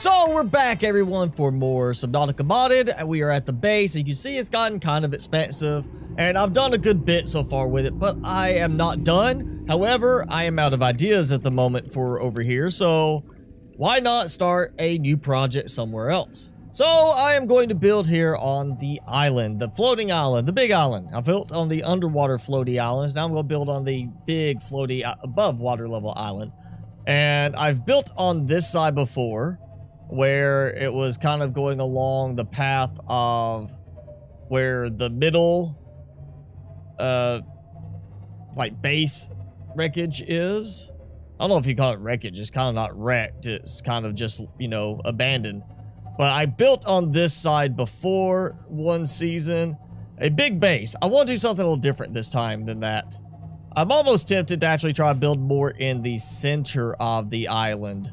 So we're back, everyone, for more Subnautica modded. We are at the base, and you can see it's gotten kind of expensive, and I've done a good bit so far with it, but I am not done. However, I am out of ideas at the moment for over here, so why not start a new project somewhere else? So I am going to build here on the island, the floating island, the big island. I built on the underwater floaty islands. Now I'm going to build on the big floaty above water level island. And I've built on this side before, where it was kind of going along the path of where the middle like base wreckage is. I don't know if you call it wreckage. It's kind of not wrecked. It's kind of just, you know, abandoned. But I built on this side before one season a big base. I want to do something a little different this time than that. I'm almost tempted to actually try to build more in the center of the island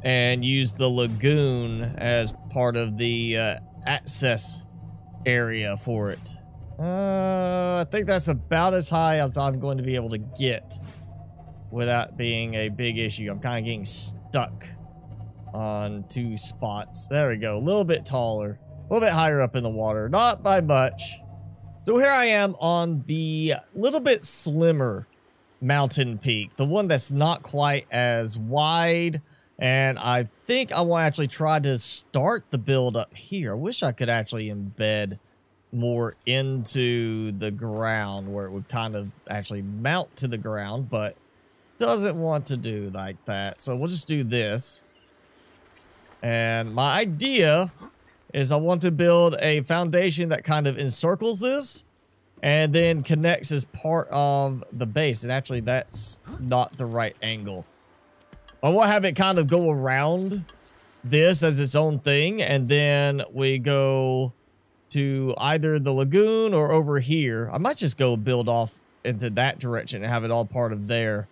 and use the lagoon as part of the access area for it. I think that's about as high as I'm going to be able to get without being a big issue. I'm kind of getting stuck on two spots. There we go. A little bit taller, a little bit higher up in the water, not by much. So here I am on the little bit slimmer mountain peak, the one that's not quite as wide. And I think I want to actually try to start the build up here. I wish I could actually embed more into the ground where it would kind of actually mount to the ground, but doesn't want to do like that. So we'll just do this. And my idea is I want to build a foundation that kind of encircles this and then connects as part of the base. And actually, that's not the right angle. I will have it kind of go around this as its own thing, and then we go to either the lagoon or over here. I might just go build off into that direction and have it all part of there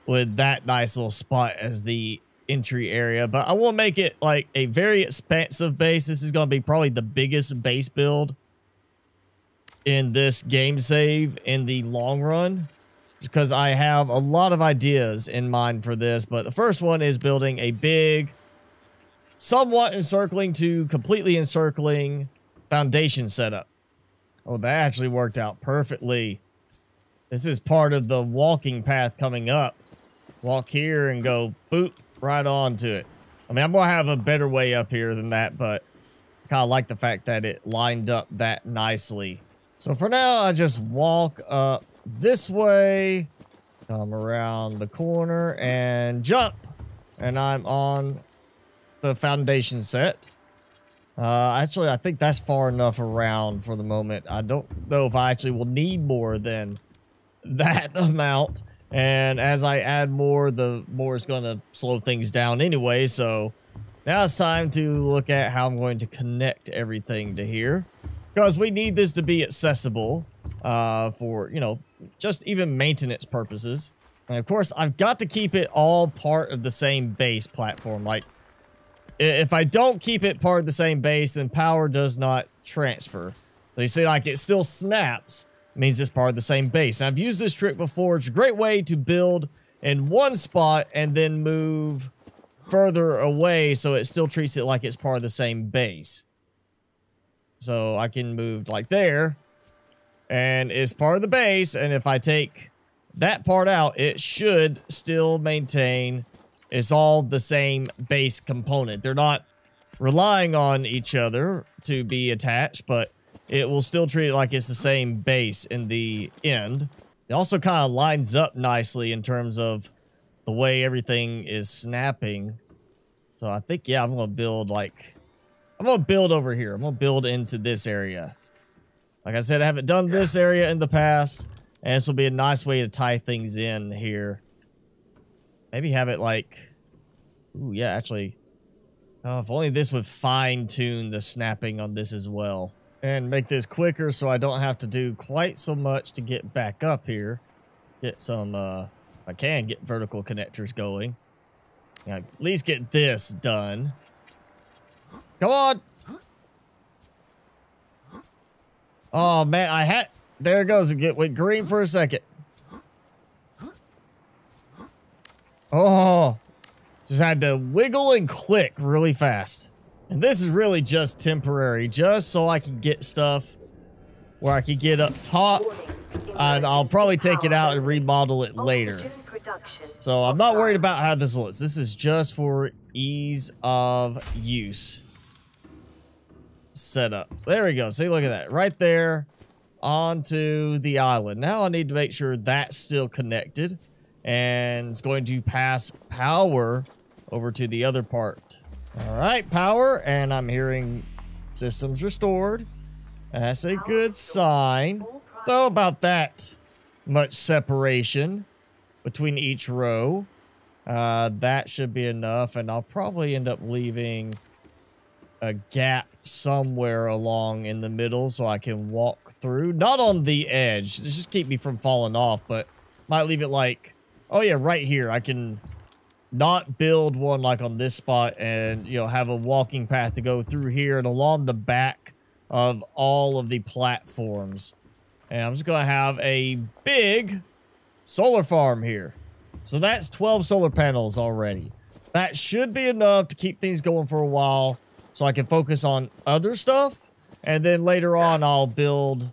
with that nice little spot as the entry area. But I will make it like a very expansive base. This is going to be probably the biggest base build in this game save in the long run, because I have a lot of ideas in mind for this. But the first one is building a big, somewhat encircling to completely encircling foundation setup. Oh, that actually worked out perfectly. This is part of the walking path coming up. Walk here and go boop right onto it. I mean, I'm gonna have a better way up here than that, but I kind of like the fact that it lined up that nicely. So for now, I just walk up this way, come around the corner and jump, and I'm on the foundation set. Actually, I think that's far enough around for the moment. I don't know if I actually will need more than that amount, and as I add more, the more it's going to slow things down anyway. So now it's time to look at how I'm going to connect everything to here, because we need this to be accessible for, you know, just even maintenance purposes. And of course, I've got to keep it all part of the same base platform. Like, if I don't keep it part of the same base, then power does not transfer. So you see, like, it still snaps. It means it's part of the same base. And I've used this trick before. It's a great way to build in one spot and then move further away so it still treats it like it's part of the same base. So I can move like there, and it's part of the base, and if I take that part out, it should still maintain it's all the same base component. They're not relying on each other to be attached, but it will still treat it like it's the same base in the end. It also kind of lines up nicely in terms of the way everything is snapping. So I think, yeah, I'm going to build like, I'm going to build over here. I'm going to build into this area. Like I said, I haven't done this area in the past, and this will be a nice way to tie things in here. Maybe have it like, ooh, yeah, actually, if only this would fine-tune the snapping on this as well. And make this quicker so I don't have to do quite so much to get back up here. Get some, I can get vertical connectors going. Yeah, at least get this done. Come on! Oh, man, there it goes. It went green for a second. Oh, Just had to wiggle and click really fast. And this is really just temporary, just so I can get stuff where I can get up top. And I'll probably take it out and remodel it later. So I'm not worried about how this looks. This is just for ease of use. Setup. There we go. See, look at that. Right there onto the island. Now I need to make sure that's still connected. And it's going to pass power over to the other part. All right, power. And I'm hearing systems restored. That's a good sign. So about that much separation between each row. That should be enough. And I'll probably end up leaving a gap somewhere along in the middle so I can walk through. Not on the edge. Just keep me from falling off. But might leave it like, oh yeah, right here. I can not build one like on this spot and, you know, have a walking path to go through here and along the back of all of the platforms. And I'm just going to have a big solar farm here. So that's 12 solar panels already. That should be enough to keep things going for a while so I can focus on other stuff. And then later on, I'll build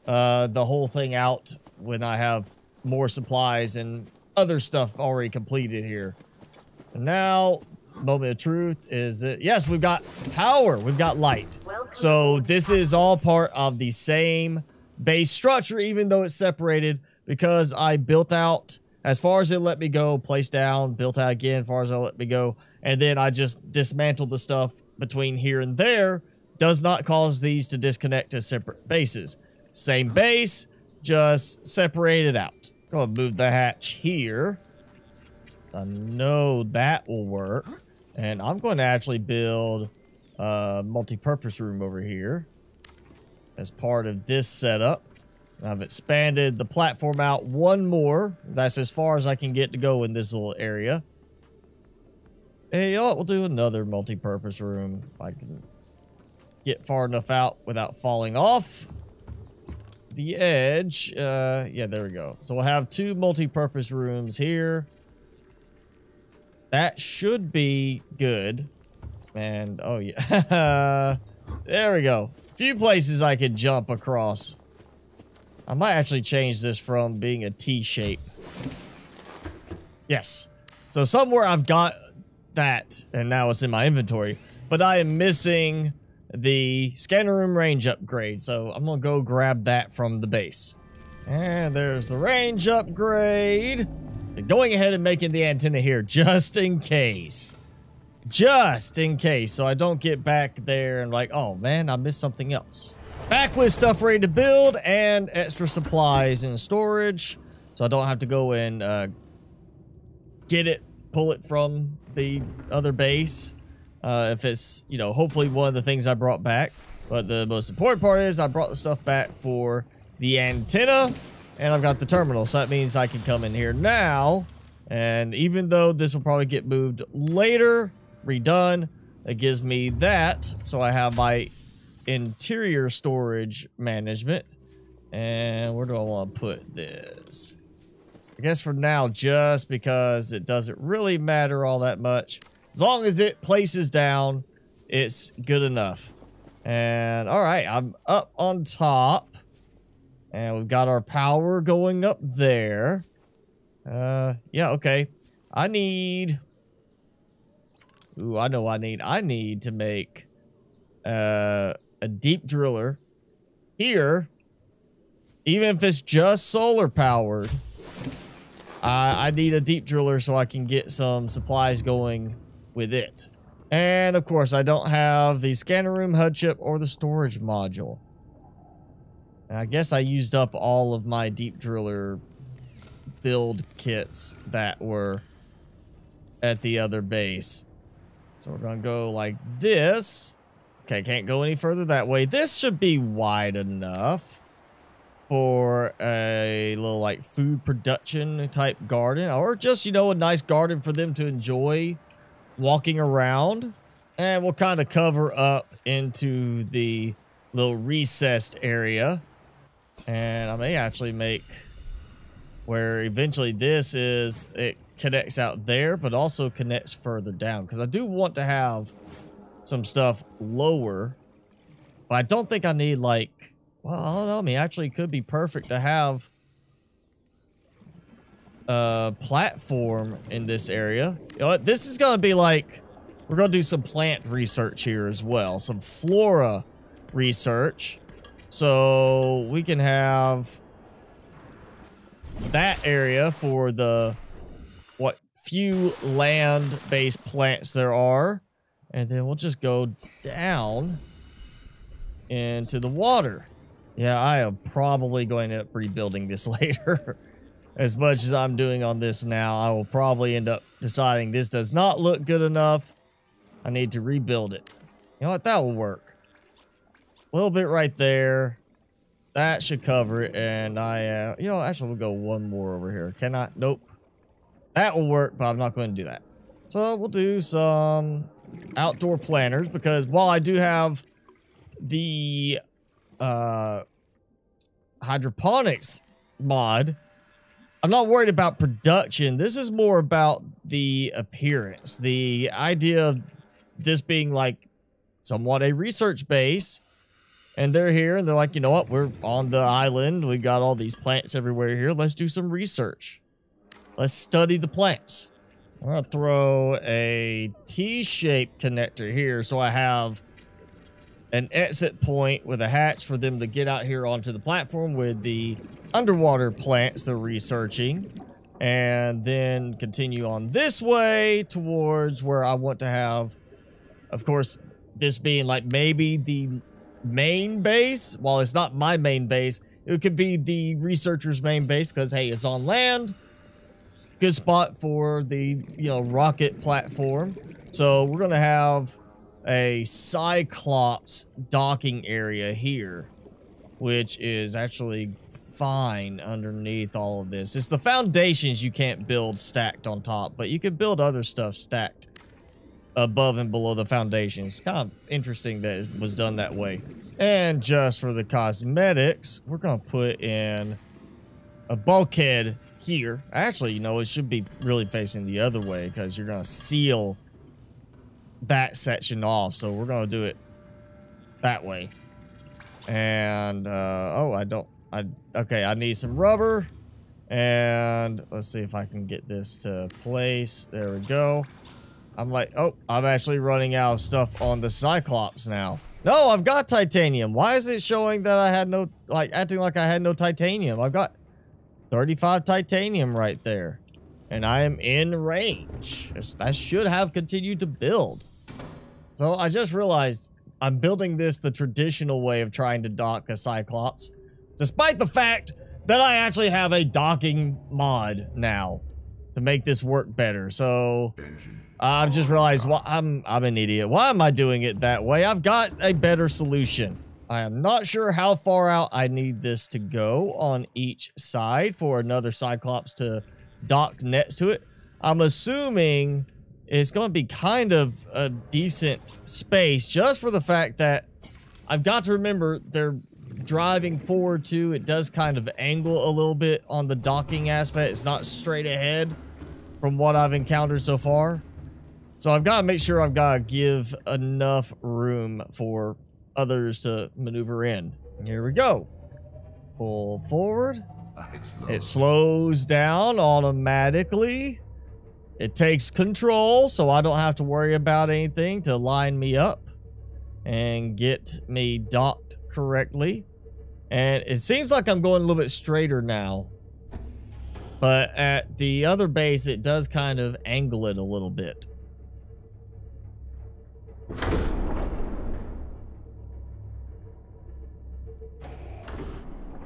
the whole thing out when I have more supplies and other stuff already completed here. And now, moment of truth is that, yes, we've got power. We've got light. So this is all part of the same base structure, even though it's separated, because I built out as far as it let me go, placed down, built out again as far as it let me go, and then I just dismantled the stuff between here and there. Does not cause these to disconnect as separate bases. Same base, just separated out. Go ahead and move the hatch here. I know that will work. And I'm going to actually build a multi-purpose room over here as part of this setup. I've expanded the platform out one more. That's as far as I can get to go in this little area. Hey, we'll do another multi-purpose room if I can get far enough out without falling off the edge. Yeah, there we go. So we'll have two multi-purpose rooms here. That should be good. And, oh yeah. There we go. A few places I could jump across. I might actually change this from being a T shape. Yes. So somewhere I've got that, and now it's in my inventory. But I am missing the scanner room range upgrade. So I'm going to go grab that from the base. And there's the range upgrade. Going ahead and making the antenna here just in case. Just in case. So I don't get back there and like, oh man, I missed something else. Back with stuff ready to build and extra supplies in storage. So I don't have to go and get it, pull it from the other base. If it's, you know, hopefully one of the things I brought back. But the most important part is I brought the stuff back for the antenna. And I've got the terminal. So that means I can come in here now. And even though this will probably get moved later, redone, it gives me that. So I have my interior storage management. And where do I want to put this? I guess for now, just because it doesn't really matter all that much. As long as it places down, it's good enough. And all right, I'm up on top. And we've got our power going up there. Yeah, okay. I need... Ooh, I know what I need. I need to make a deep driller here. Even if it's just solar powered. I need a deep driller so I can get some supplies going with it. And of course, I don't have the scanner room, HUD chip, or the storage module. And I guess I used up all of my deep driller build kits that were at the other base. So we're going to go like this. Okay, can't go any further that way. This should be wide enough for a little like food production type garden. Or just, you know, a nice garden for them to enjoy walking around. And we'll kind of cover up into the little recessed area. And I may actually make where eventually this is, it connects out there, but also connects further down. Because I do want to have some stuff lower. But I don't think I need, like... Well, I don't know. I mean, actually, it could be perfect to have a platform in this area. You know what? This is going to be like... We're going to do some plant research here as well. Some flora research. So we can have that area for the what few land-based plants there are. And then we'll just go down into the water. Yeah, I am probably going to end up rebuilding this later. As much as I'm doing on this now, I will probably end up deciding this does not look good enough. I need to rebuild it. You know what? That will work. A little bit right there. That should cover it. And I, you know, actually we'll go one more over here. Can I? Nope. That will work, but I'm not going to do that. So we'll do some outdoor planters because while I do have the hydroponics mod, I'm not worried about production. This is more about the appearance. The idea of this being like somewhat a research base. And they're here and they're like, you know what? We're on the island. We got all these plants everywhere here. Let's do some research. Let's study the plants. I'm going to throw a T-shaped connector here so I have an exit point with a hatch for them to get out here onto the platform with the underwater plants they're researching. And then continue on this way towards where I want to have, of course, this being like maybe the main base. While it's not my main base, it could be the researcher's main base because, hey, it's on land. Good spot for the, you know, rocket platform. So we're going to have a CYCLOPS docking area here, which is actually fine underneath all of this. It's the foundations you can't build stacked on top, but you can build other stuff stacked above and below the foundations. Kind of interesting that it was done that way. And just for the cosmetics, we're going to put in a bulkhead here. Actually, you know, it should be really facing the other way because you're going to seal that section off. So we're going to do it that way. And, okay, I need some rubber. And let's see if I can get this to place. There we go. I'm like, oh, I'm actually running out of stuff on the CYCLOPS now. No, I've got titanium. Why is it showing that I had no, like, acting like I had no titanium? I've got 35 titanium right there. And I am in range. I should have continued to build. So I just realized I'm building this the traditional way of trying to dock a CYCLOPS. Despite the fact that I actually have a docking mod now to make this work better. So I've just realized I'm an idiot. Why am I doing it that way? I've got a better solution. I am not sure how far out I need this to go on each side for another CYCLOPS to dock next to it. I'm assuming it's going to be kind of a decent space just for the fact that I've got to remember they're driving forward too. It does kind of angle a little bit on the docking aspect. It's not straight ahead from what I've encountered so far. So I've got to make sure I've got to give enough room for others to maneuver in. Here we go. Pull forward. It slows down automatically. It takes control, so I don't have to worry about anything to line me up and get me docked correctly. And it seems like I'm going a little bit straighter now. But at the other base, it does kind of angle it a little bit.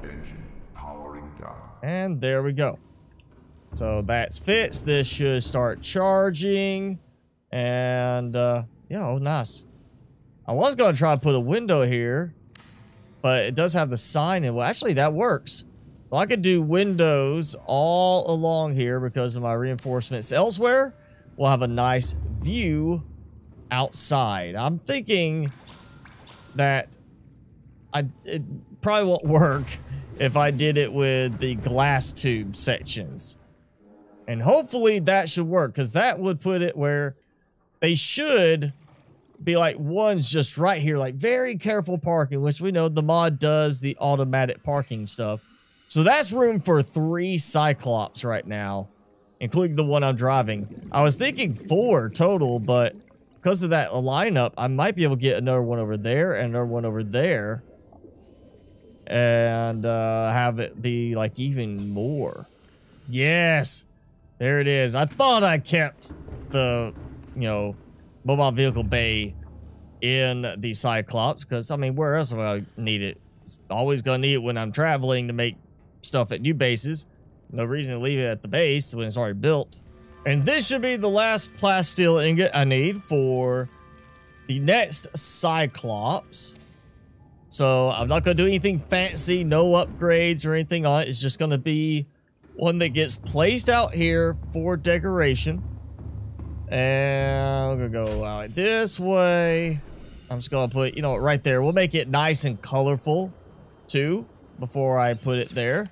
Engine powering down. And there we go. So that's fixed. This should start charging. And, yeah, oh, nice. I was going to try to put a window here, but it does have the sign. And, well, actually, that works. So I could do windows all along here because of my reinforcements elsewhere. We'll have a nice view outside. I'm thinking that it probably won't work if I did it with the glass tube sections. And hopefully that should work, because that would put it where they should be like one's just right here, like very careful parking, which we know the mod does the automatic parking stuff. So that's room for 3 Cyclops right now, including the one I'm driving. I was thinking 4 total, but because of that lineup, I might be able to get another one over there and another one over there. And have it be like even more. Yes, there it is. I thought I kept the, you know, mobile vehicle bay in the Cyclops, because I mean, where else would I need it? Always gonna need it when I'm traveling to make stuff at new bases. No reason to leave it at the base when it's already built. And this should be the last plasteel ingot I need for the next Cyclops. So I'm not going to do anything fancy, no upgrades or anything on it. It's just going to be one that gets placed out here for decoration. And I'm going to go out this way. I'm just going to put, you know, right there. We'll make it nice and colorful too before I put it there.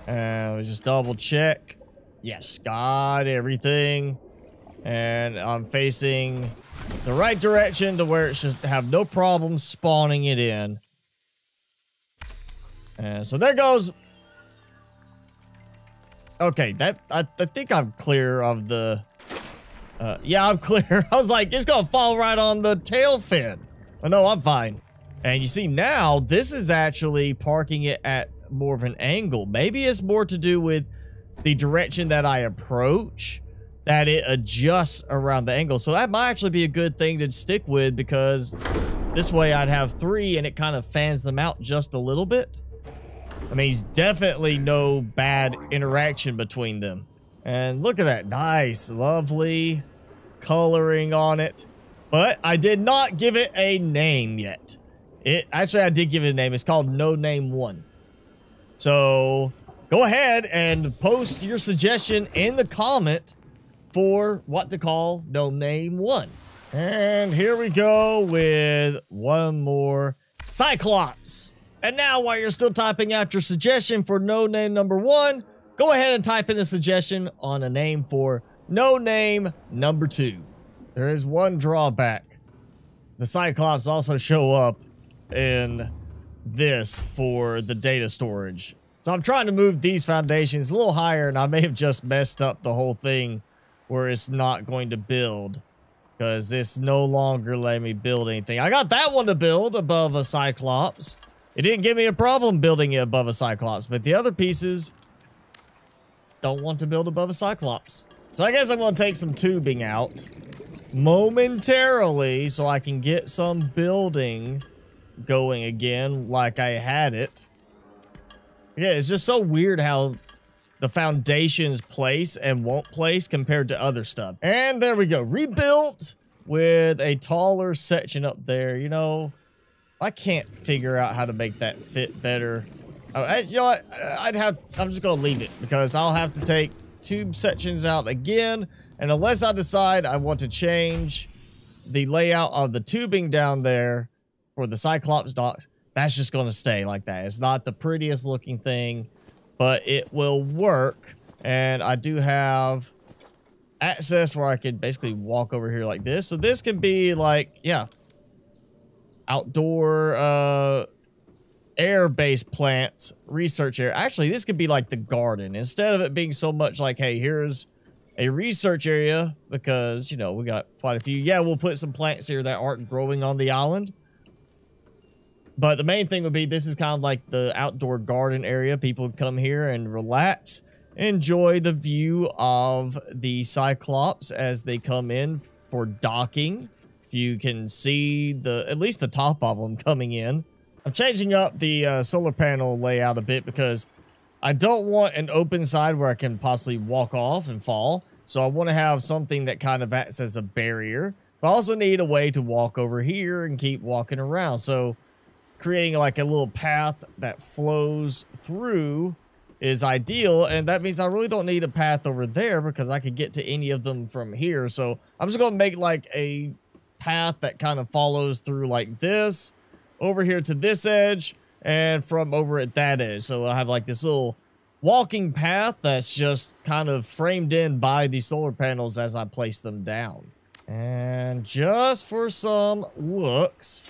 And we just double check. Yes, got everything. And I'm facing the right direction to where it should have no problem spawning it in. And so there goes. Okay, that I think I'm clear of the... yeah, I'm clear. I was like, it's going to fall right on the tail fin. But no, I'm fine. And you see now, this is actually parking it at more of an angle. Maybe it's more to do with the direction that I approach, that it adjusts around the angle. So that might actually be a good thing to stick with, because this way I'd have 3 and it kind of fans them out just a little bit. I mean, he's definitely no bad interaction between them. And look at that. Nice, lovely coloring on it. But I did not give it a name yet. Actually, I did give it a name. It's called No Name 1. So go ahead and post your suggestion in the comment for what to call No Name 1. And here we go with one more Cyclops. And now, while you're still typing out your suggestion for No Name number 1, go ahead and type in a suggestion on a name for No Name number 2. There is one drawback. The Cyclops also show up in this for the data storage. So I'm trying to move these foundations a little higher, and I may have just messed up the whole thing where it's not going to build, because it's no longer letting me build anything. I got that one to build above a Cyclops. It didn't give me a problem building it above a Cyclops, but the other pieces don't want to build above a Cyclops. So I guess I'm going to take some tubing out momentarily so I can get some building going again like I had it. Yeah, it's just so weird how the foundations place and won't place compared to other stuff. And there we go. Rebuilt with a taller section up there. You know, I can't figure out how to make that fit better. You know what? I'm just going to leave it, because I'll have to take tube sections out again. And unless I decide I want to change the layout of the tubing down there for the Cyclops docks, that's just going to stay like that. It's not the prettiest looking thing, but it will work. And I do have access where I can basically walk over here like this. So this can be like, yeah, outdoor air-based plants, research area. Actually, this could be like the garden. Instead of it being so much like, hey, here's a research area, because, you know, we got quite a few. Yeah, we'll put some plants here that aren't growing on the island. But the main thing would be, this is kind of like the outdoor garden area. People come here and relax, enjoy the view of the Cyclops as they come in for docking. You can see at least the top of them coming in. I'm changing up the solar panel layout a bit, because I don't want an open side where I can possibly walk off and fall. So I want to have something that kind of acts as a barrier. But I also need a way to walk over here and keep walking around. So creating like a little path that flows through is ideal. And that means I really don't need a path over there, because I could get to any of them from here. So I'm just going to make like a path that kind of follows through like this, over here to this edge, and from over at that edge. So I'll have like this little walking path that's just kind of framed in by the solar panels as I place them down. And just for some looks,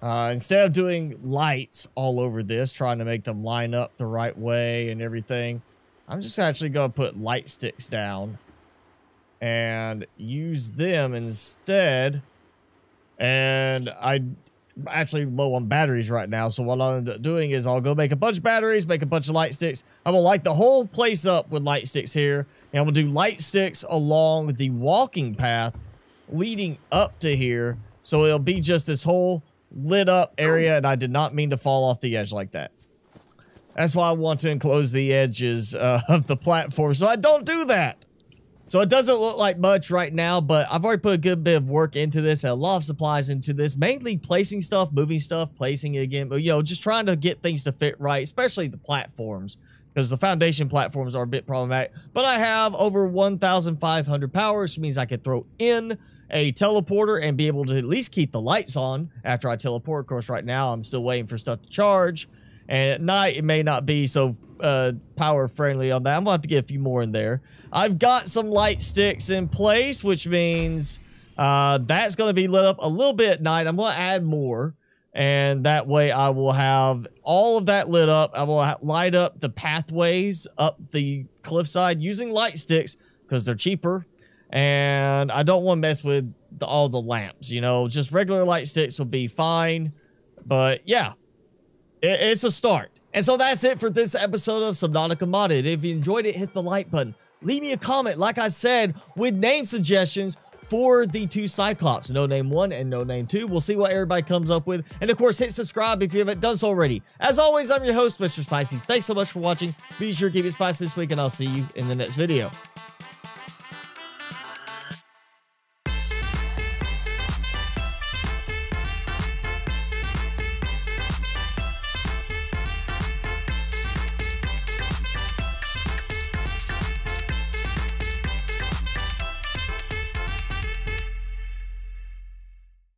instead of doing lights all over this, trying to make them line up the right way and everything, I'm just actually going to put light sticks down and use them instead. And I'm actually low on batteries right now, so what I'll end up doing is I'll go make a bunch of batteries, make a bunch of light sticks. I'm gonna light the whole place up with light sticks here, and I'm gonna do light sticks along the walking path leading up to here, so it'll be just this whole lit up area. And I did not mean to fall off the edge like that. That's why I want to enclose the edges of the platform, so I don't do that. So it doesn't look like much right now, but I've already put a good bit of work into this, and a lot of supplies into this, mainly placing stuff, moving stuff, placing it again, but, you know, just trying to get things to fit right, especially the platforms, because the foundation platforms are a bit problematic. But I have over 1,500 power, which means I could throw in a teleporter and be able to at least keep the lights on after I teleport. Of course, right now I'm still waiting for stuff to charge, and at night it may not be so power friendly on that. I'm gonna have to get a few more in there. I've got some light sticks in place, which means that's going to be lit up a little bit at night. I'm going to add more, and that way I will have all of that lit up. I will light up the pathways up the cliffside using light sticks because they're cheaper, and I don't want to mess with all the lamps. You know, just regular light sticks will be fine, but yeah, it's a start. And so that's it for this episode of Subnautica Modded. If you enjoyed it, hit the like button. Leave me a comment, like I said, with name suggestions for the two Cyclops, No Name 1 and No Name 2. We'll see what everybody comes up with. And of course, hit subscribe if you haven't done so already. As always, I'm your host, Mr. Spicy. Thanks so much for watching. Be sure to keep it spicy this week, and I'll see you in the next video.